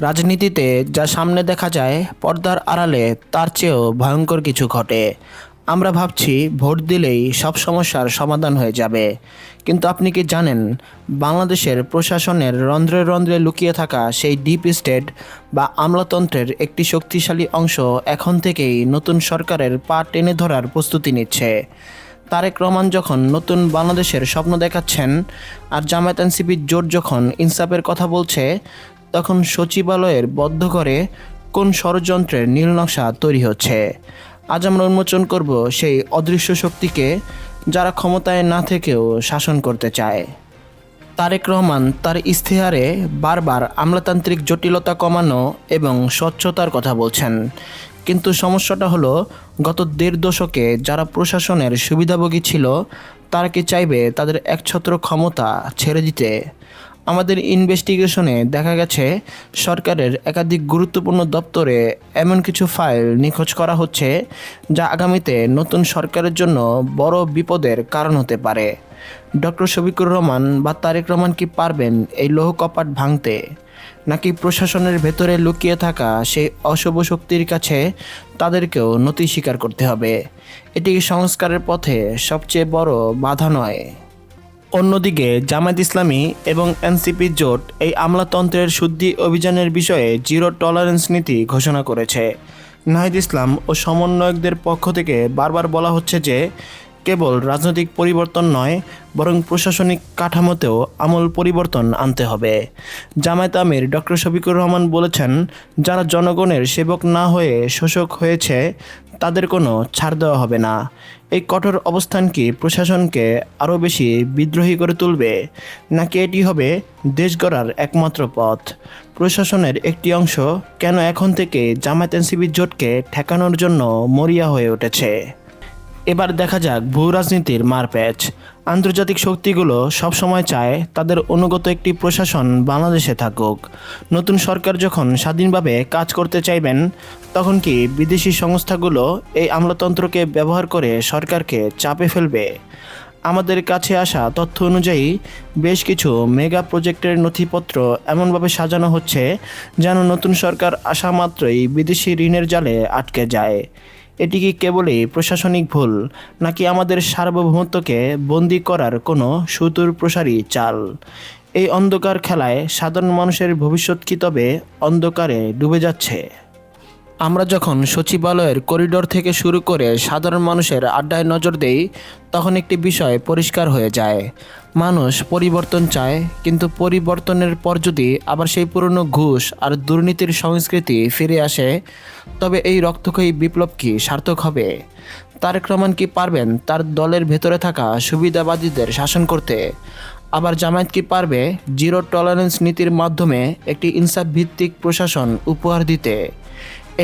রাজনীতিতে যা সামনে দেখা যায় পর্দার আড়ালে তার চেয়েও ভয়ঙ্কর কিছু ঘটে। আমরা ভাবছি ভোট দিলেই সব সমস্যার সমাধান হয়ে যাবে, কিন্তু আপনি কি জানেন বাংলাদেশের প্রশাসনের রন্ধ্রে রন্ধ্রে লুকিয়ে থাকা সেই ডিপ স্টেট বা আমলাতন্ত্রের একটি শক্তিশালী অংশ এখন থেকেই নতুন সরকারের পা টেনে ধরার প্রস্তুতি নিচ্ছে। তারেক রহমান যখন নতুন বাংলাদেশের স্বপ্ন দেখাচ্ছেন আর জামায়াত এনসিপির জোট যখন ইনসাফের কথা বলছে, তখন সচিবালয়ের বদ্ধ করে কোন ষড়যন্ত্রের নীলনকশা তৈরি হচ্ছে। আজ আমরা উন্মোচন করব সেই অদৃশ্য শক্তিকে যারা ক্ষমতায় না থেকেও শাসন করতে চায়। তারেক রহমান তার ইশতেহারে বারবার আমলাতান্ত্রিক জটিলতা কমানো এবং স্বচ্ছতার কথা বলছেন, কিন্তু সমস্যাটা হলো গত দেড় দশকে যারা প্রশাসনের সুবিধাভোগী ছিল তারা কি চাইবে তাদের একছত্র ক্ষমতা ছেড়ে দিতে? আমাদের ইনভেস্টিগেশনে দেখা গেছে সরকারের একাধিক গুরুত্বপূর্ণ দপ্তরে এমন কিছু ফাইল নিখোঁজ করা হচ্ছে যা আগামীতে নতুন সরকারের জন্য বড় বিপদের কারণ হতে পারে। ডক্টর শফিকুর রহমান বা তারেক রহমান কি পারবেন এই লৌহ কপাট ভাঙতে, নাকি প্রশাসনের ভেতরে লুকিয়ে থাকা সেই অশুভ শক্তির কাছে তাদেরকেও নতি স্বীকার করতে হবে? এটি সংস্কারের পথে সবচেয়ে বড় বাধা নয়? অন্যদিকে জামায়াত ইসলামী এবং এনসিপি জোট এই আমলাতন্ত্রের শুদ্ধি অভিযানের বিষয়ে জিরো টলারেন্স নীতি ঘোষণা করেছে। নাহিদ ইসলাম ও সমন্বয়কদের পক্ষ থেকে বারবার বলা হচ্ছে যে কেবল রাজনৈতিক পরিবর্তন নয়, বরং প্রশাসনিক কাঠামোতেও আমূল পরিবর্তন আনতে হবে। জামায়াত আমির ডক্টর শফিকুর রহমান বলেছেন, যারা জনগণের সেবক না হয়ে শোষক হয়েছে তাদের কোনো ছাড় দেওয়া হবে না। এই কঠোর অবস্থান কি প্রশাসনকে আরও বেশি বিদ্রোহী করে তুলবে, নাকি এটি হবে দেশ গড়ার একমাত্র পথ? প্রশাসনের একটি অংশ কেন এখন থেকে জামায়াত এনসিপি জোটকে ঠেকানোর জন্য মরিয়া হয়ে উঠেছে? এবার দেখা যাক ভূ রাজনীতির মারপ্যাচ। আন্তর্জাতিক শক্তিগুলো সবসময় চায় তাদের অনুগত একটি প্রশাসন বাংলাদেশে থাকুক। নতুন সরকার যখন স্বাধীনভাবে কাজ করতে চাইবেন, তখন কি বিদেশি সংস্থাগুলো এই আমলাতন্ত্রকে ব্যবহার করে সরকারকে চাপে ফেলবে? আমাদের কাছে আসা তথ্য অনুযায়ী বেশ কিছু মেগা প্রজেক্টের নথিপত্র এমনভাবে সাজানো হচ্ছে যেন নতুন সরকার আসা মাত্রই বিদেশি ঋণের জালে আটকে যায়। এটি কি কেবলই প্রশাসনিক ভুল, নাকি আমাদের সার্বভৌমত্বকে বন্দী করার কোনো সুদূর প্রসারী চাল? এই অন্ধকার খেলায় সাধারণ মানুষের ভবিষ্যৎ কি তবে অন্ধকারে ডুবে যাচ্ছে? আমরা যখন সচিবালয়ের করিডোর থেকে শুরু করে সাধারণ মানুষের আড্ডায় নজর দেই, তখন একটি বিষয় পরিষ্কার হয়ে যায়। মানুষ পরিবর্তন চায়, কিন্তু পরিবর্তনের পর যদি আবার সেই পুরনো ঘুষ আর দুর্নীতির সংস্কৃতি ফিরে আসে, তবে এই রক্তক্ষয়ী বিপ্লব কি সার্থক হবে? তারেক রহমান কি পারবেন তার দলের ভেতরে থাকা সুবিধাবাদীদের শাসন করতে? আবার জামায়াত কি পারবে জিরো টলারেন্স নীতির মাধ্যমে একটি ইনসাফ ভিত্তিক প্রশাসন উপহার দিতে?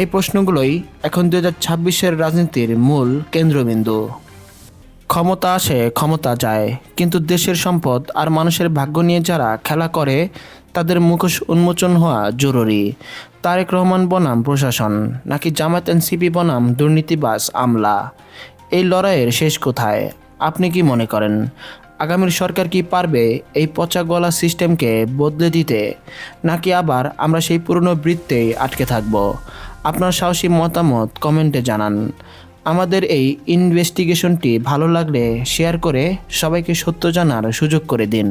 এই প্রশ্নগুলোই এখন 2026-এর রাজনীতির মূল কেন্দ্রবিন্দু। ক্ষমতা আসে, ক্ষমতা যায়, কিন্তু দেশের সম্পদ আর মানুষের ভাগ্য নিয়ে যারা খেলা করে তাদের মুখোশ উন্মোচন হওয়া জরুরি। তারেক রহমান বনাম প্রশাসন, নাকি জামায়াত এনসিপি বনাম দুর্নীতিবাজ আমলা? এই লড়াইয়ের শেষ কোথায়? আপনি কি মনে করেন আগামীর সরকার কি পারবে এই পচা গলা সিস্টেমকে বদলে দিতে, নাকি আবার আমরা সেই পুরনো বৃত্তেই আটকে থাকব? আপনার সাহসী মতামত কমেন্টে জানান। আমাদের এই ইনভেস্টিগেশনটি ভালো লাগলে শেয়ার করে সবাইকে সত্য জানার সুযোগ করে দিন।